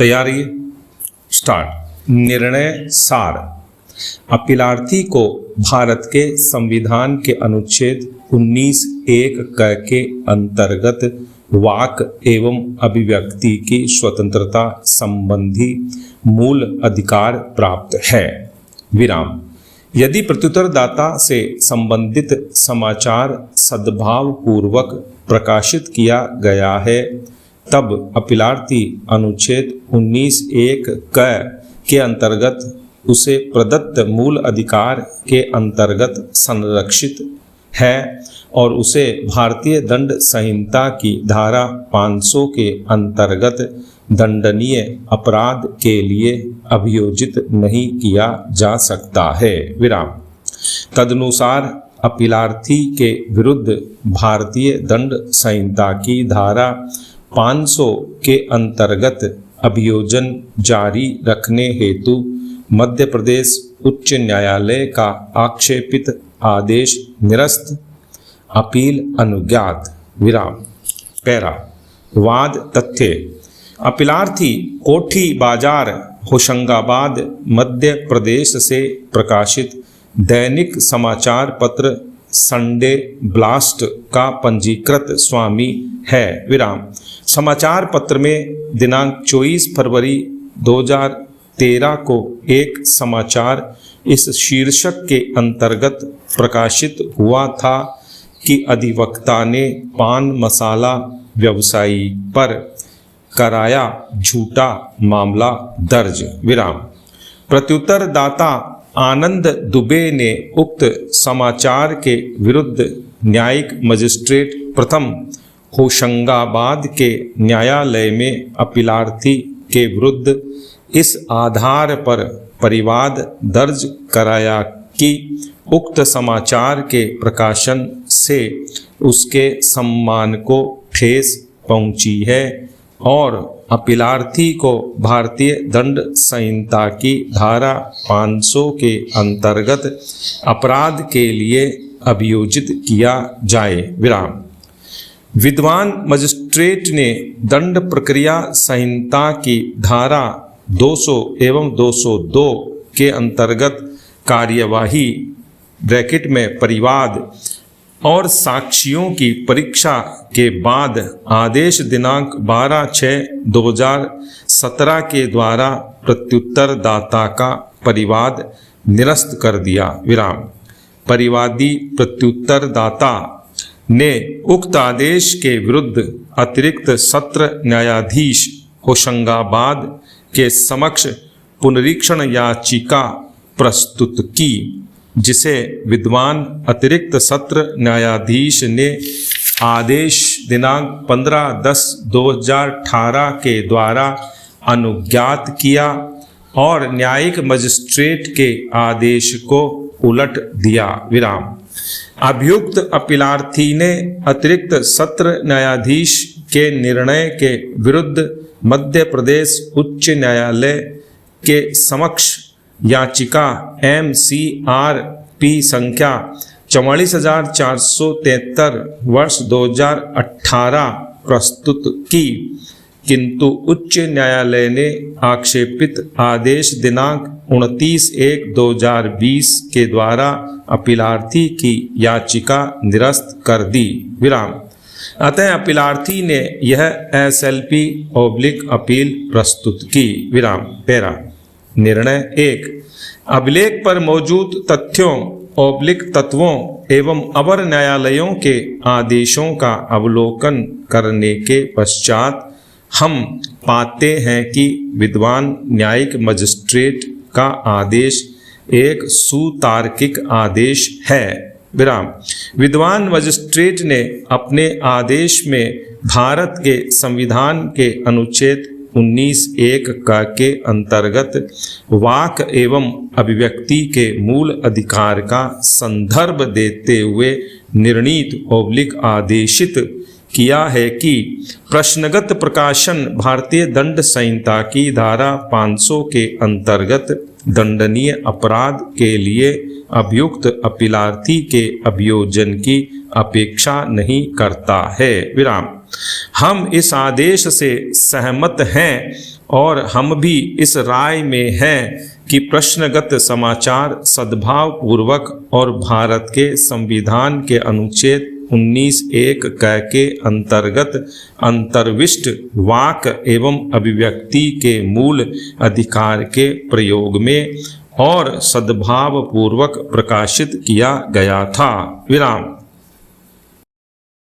तैयारी स्टार्ट। निर्णय सार। अपीलार्थी को भारत के संविधान के अनुच्छेद 19(1) क के अंतर्गत वाक एवं अभिव्यक्ति की स्वतंत्रता संबंधी मूल अधिकार प्राप्त है। विराम। यदि प्रत्युत्तरदाता से संबंधित समाचार सद्भाव पूर्वक प्रकाशित किया गया है, तब अपीलार्थी अनुच्छेद 19(1) क के अंतर्गत उसे प्रदत्त मूल अधिकार के अंतर्गत संरक्षित है और उसे भारतीय दंड संहिता की धारा 500 के अंतर्गत दंडनीय अपराध के लिए अभियोजित नहीं किया जा सकता है। विराम। तदनुसार अपीलार्थी के विरुद्ध भारतीय दंड संहिता की धारा 500 के अंतर्गत अभियोजन जारी रखने हेतु मध्य प्रदेश उच्च न्यायालय का आक्षेपित आदेश निरस्त, अपील अनुज्ञात। विराम। पैरा। वाद तथ्य। अपीलार्थी कोठी बाजार होशंगाबाद मध्य प्रदेश से प्रकाशित दैनिक समाचार पत्र संडे ब्लास्ट का पंजीकृत स्वामी है। विराम। समाचार पत्र में दिनांक 24 फरवरी 2013 को एक समाचार इस शीर्षक के अंतर्गत प्रकाशित हुआ था कि अधिवक्ता ने पान मसाला व्यवसायी पर कराया झूठा मामला दर्ज। विराम। प्रत्युत्तरदाता आनंद दुबे ने उक्त समाचार के विरुद्ध न्यायिक मजिस्ट्रेट प्रथम होशंगाबाद के न्यायालय में अपीलार्थी के विरुद्ध इस आधार पर परिवाद दर्ज कराया कि उक्त समाचार के प्रकाशन से उसके सम्मान को ठेस पहुंची है और अपीलार्थी को भारतीय दंड संहिता की धारा 500 के अंतर्गत अपराध के लिए अभियोजित किया जाए। विराम। विद्वान मजिस्ट्रेट ने दंड प्रक्रिया संहिता की धारा 200 एवं 202 के अंतर्गत कार्यवाही ब्रैकेट में परिवाद और साक्ष्यों की परीक्षा के बाद आदेश दिनांक 12/6/2017 के द्वारा प्रत्युत्तरदाता का परिवाद निरस्त कर दिया। विराम। परिवादी प्रत्युत्तरदाता ने उक्त आदेश के विरुद्ध अतिरिक्त सत्र न्यायाधीश होशंगाबाद के समक्ष पुनरीक्षण याचिका प्रस्तुत की, जिसे विद्वान अतिरिक्त सत्र न्यायाधीश ने आदेश दिनांक 15/10/2018 के द्वारा अनुज्ञात किया और न्यायिक मजिस्ट्रेट के आदेश को उलट दिया। विराम। अभियुक्त अपीलार्थी ने अतिरिक्त सत्र न्यायाधीश के निर्णय के विरुद्ध मध्य प्रदेश उच्च न्यायालय के समक्ष याचिका MCRP संख्या 44,473 वर्ष 2018 प्रस्तुत की, किंतु उच्च न्यायालय ने आक्षेपित आदेश दिनांक 29/1/2020 के द्वारा अपीलार्थी की याचिका निरस्त कर दी। विराम। अतः अपीलार्थी ने यह SLP/अपील प्रस्तुत की। विराम। पैरा। निर्णय 1। अभिलेख पर मौजूद तथ्यों/तत्वों एवं अवर न्यायालयों के आदेशों का अवलोकन करने के पश्चात हम पाते हैं कि विद्वान न्यायिक मजिस्ट्रेट का आदेश एक सुतार्किक आदेश है। विराम। विद्वान मजिस्ट्रेट ने अपने आदेश में भारत के संविधान के अनुच्छेद 19(1) के अंतर्गत वाक एवं अभिव्यक्ति के मूल अधिकार का संदर्भ देते हुए निर्णीत/आदेशित किया है कि प्रश्नगत प्रकाशन भारतीय दंड संहिता की धारा 500 के अंतर्गत दंडनीय अपराध के लिए अभियुक्त अपीलार्थी के अभियोजन की अपेक्षा नहीं करता है। विराम। हम इस आदेश से सहमत हैं और हम भी इस राय में हैं कि प्रश्नगत समाचार सद्भाव पूर्वक और भारत के संविधान के अनुच्छेद 19(1) क के अंतर्गत अंतर्विष्ट वाक एवं अभिव्यक्ति के मूल अधिकार के प्रयोग में और सद्भाव पूर्वक प्रकाशित किया गया था। विराम।